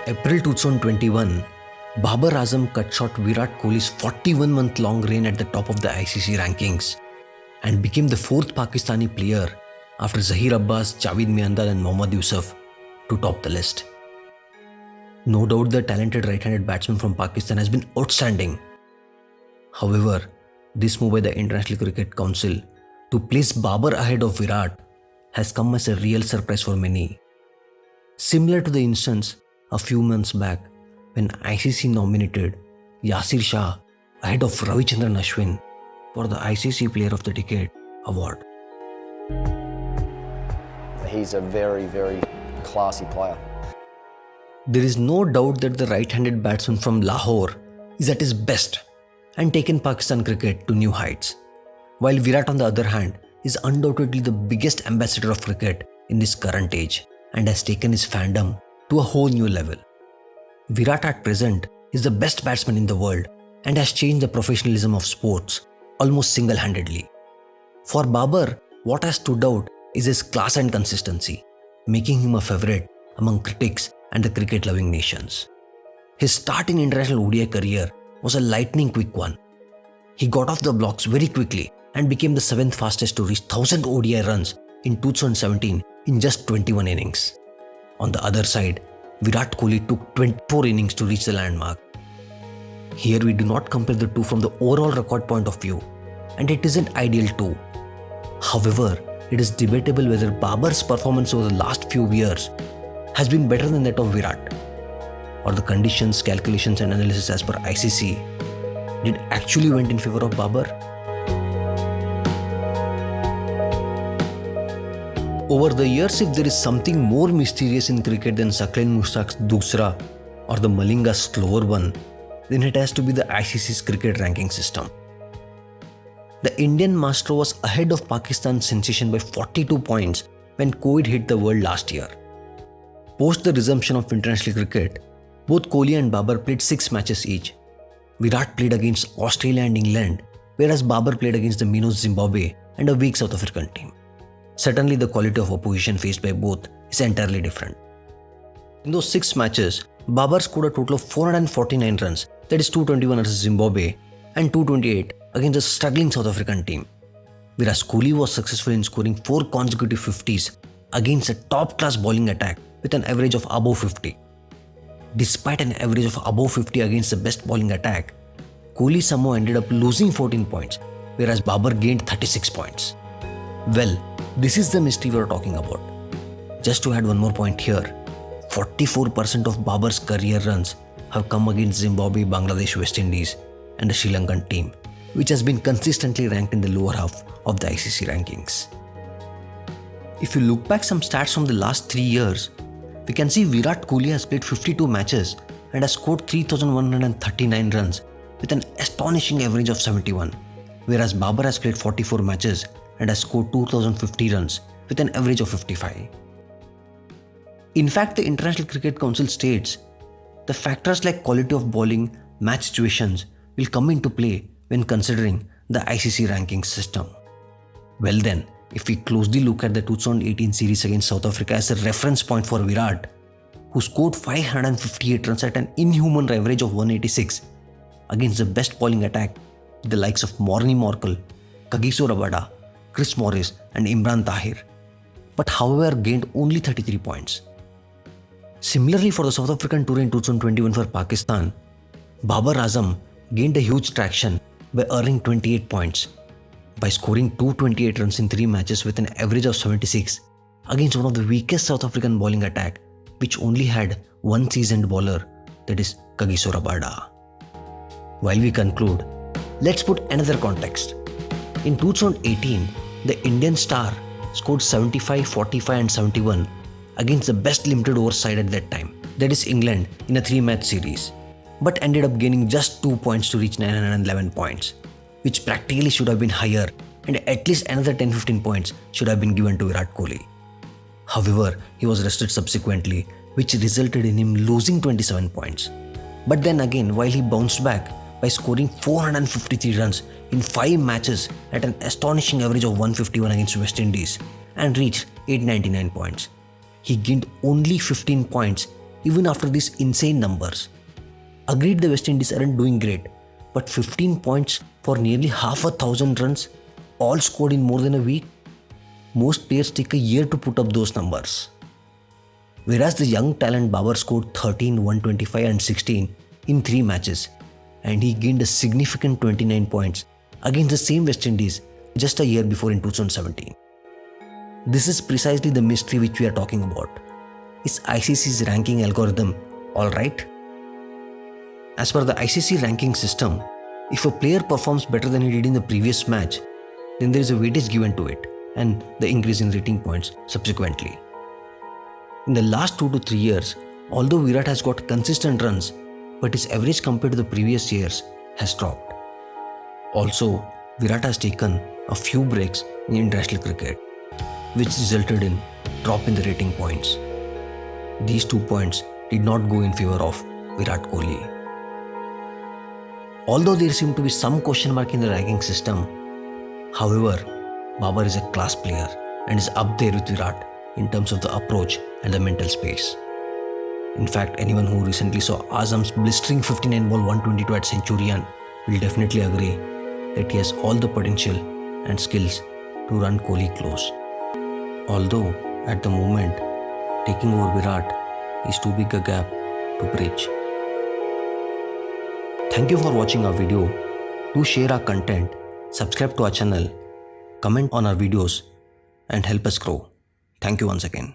April 2021, Babar Azam cut short Virat Kohli's 41-month-long reign at the top of the ICC rankings and became the fourth Pakistani player after Zaheer Abbas, Javed Miandad and Mohammad Yousuf to top the list. No doubt the talented right-handed batsman from Pakistan has been outstanding. However, this move by the International Cricket Council to place Babar ahead of Virat has come as a real surprise for many. Similar to the instance a few months back when ICC nominated Yasir Shah ahead of Ravi Ashwin for the ICC Player of the Decade award. He's a very, very classy player. There is no doubt that the right-handed batsman from Lahore is at his best and taken Pakistan cricket to new heights, while Virat on the other hand is undoubtedly the biggest ambassador of cricket in this current age and has taken his fandom to a whole new level. Virat at present is the best batsman in the world and has changed the professionalism of sports almost single-handedly. For Babar, what has stood out is his class and consistency, making him a favourite among critics and the cricket-loving nations. His start in international ODI career was a lightning-quick one. He got off the blocks very quickly and became the 7th fastest to reach 1000 ODI runs in 2017 in just 21 innings. On the other side, Virat Kohli took 24 innings to reach the landmark. Here we do not compare the two from the overall record point of view, and it isn't ideal too. However, it is debatable whether Babar's performance over the last few years has been better than that of Virat, or the conditions, calculations and analysis as per ICC did actually went in favour of Babar. Over the years, if there is something more mysterious in cricket than Shakil Mushtaq's Dusra or the Malinga's slower one, then it has to be the ICC's cricket ranking system. The Indian master was ahead of Pakistan's sensation by 42 points when COVID hit the world last year. Post the resumption of international cricket, both Kohli and Babar played 6 matches each. Virat played against Australia and England, whereas Babar played against the Minos Zimbabwe and a weak South African team. Certainly the quality of opposition faced by both is entirely different. In those 6 matches, Babar scored a total of 449 runs, that is 221 versus Zimbabwe and 228 against a struggling South African team. Whereas Kohli was successful in scoring 4 consecutive 50s against a top-class bowling attack with an average of above 50. Despite an average of above 50 against the best bowling attack, Kohli somehow ended up losing 14 points, whereas Babar gained 36 points. Well, this is the mystery we are talking about. Just to add one more point here, 44% of Babar's career runs have come against Zimbabwe, Bangladesh, West Indies and the Sri Lankan team, which has been consistently ranked in the lower half of the ICC rankings. If you look back some stats from the last 3 years, we can see Virat Kohli has played 52 matches and has scored 3,139 runs with an astonishing average of 71, whereas Babar has played 44 matches and has scored 2,050 runs with an average of 55. In fact, the International Cricket Council states the factors like quality of bowling, match situations will come into play when considering the ICC ranking system. Well then, if we closely look at the 2018 series against South Africa as a reference point for Virat, who scored 558 runs at an inhuman average of 186 against the best bowling attack with the likes of Morni Morkel, Kagiso Rabada, Chris Morris and Imran Tahir, but however gained only 33 points. Similarly, for the South African tour in 2021 for Pakistan, Babar Azam gained a huge traction by earning 28 points by scoring 228 runs in 3 matches with an average of 76 against one of the weakest South African bowling attack, which only had one seasoned bowler, that is Kagiso Rabada. While we conclude, let's put another context. In 2018, the Indian star scored 75, 45 and 71 against the best limited over side at that time, that is England, in a 3-match series, but ended up gaining just 2 points to reach 911 points, which practically should have been higher, and at least another 10-15 points should have been given to Virat Kohli. However, he was rested subsequently, which resulted in him losing 27 points. But then again, while he bounced back by scoring 453 runs in 5 matches at an astonishing average of 151 against West Indies and reached 899 points, he gained only 15 points even after these insane numbers. Agreed, the West Indies aren't doing great, but 15 points for nearly 1,000 runs, all scored in more than a week. Most players take a year to put up those numbers. Whereas the young talent Babar scored 13, 125 and 16 in 3 matches, and he gained a significant 29 points against the same West Indies just a year before in 2017. This is precisely the mystery which we are talking about. Is ICC's ranking algorithm alright? As per the ICC ranking system, if a player performs better than he did in the previous match, then there is a weightage given to it and the increase in rating points subsequently. In the last 2 to 3 years, although Virat has got consistent runs, but his average compared to the previous years has dropped. Also, Virat has taken a few breaks in international cricket, which resulted in drop in the rating points. These 2 points did not go in favor of Virat Kohli. Although there seemed to be some question mark in the ranking system, however, Babar is a class player and is up there with Virat in terms of the approach and the mental space. In fact, anyone who recently saw Azam's blistering 59 ball 122 at Centurion will definitely agree that he has all the potential and skills to run Kohli close. Although, at the moment, taking over Virat is too big a gap to bridge. Thank you for watching our video. Do share our content, subscribe to our channel, comment on our videos, and help us grow. Thank you once again.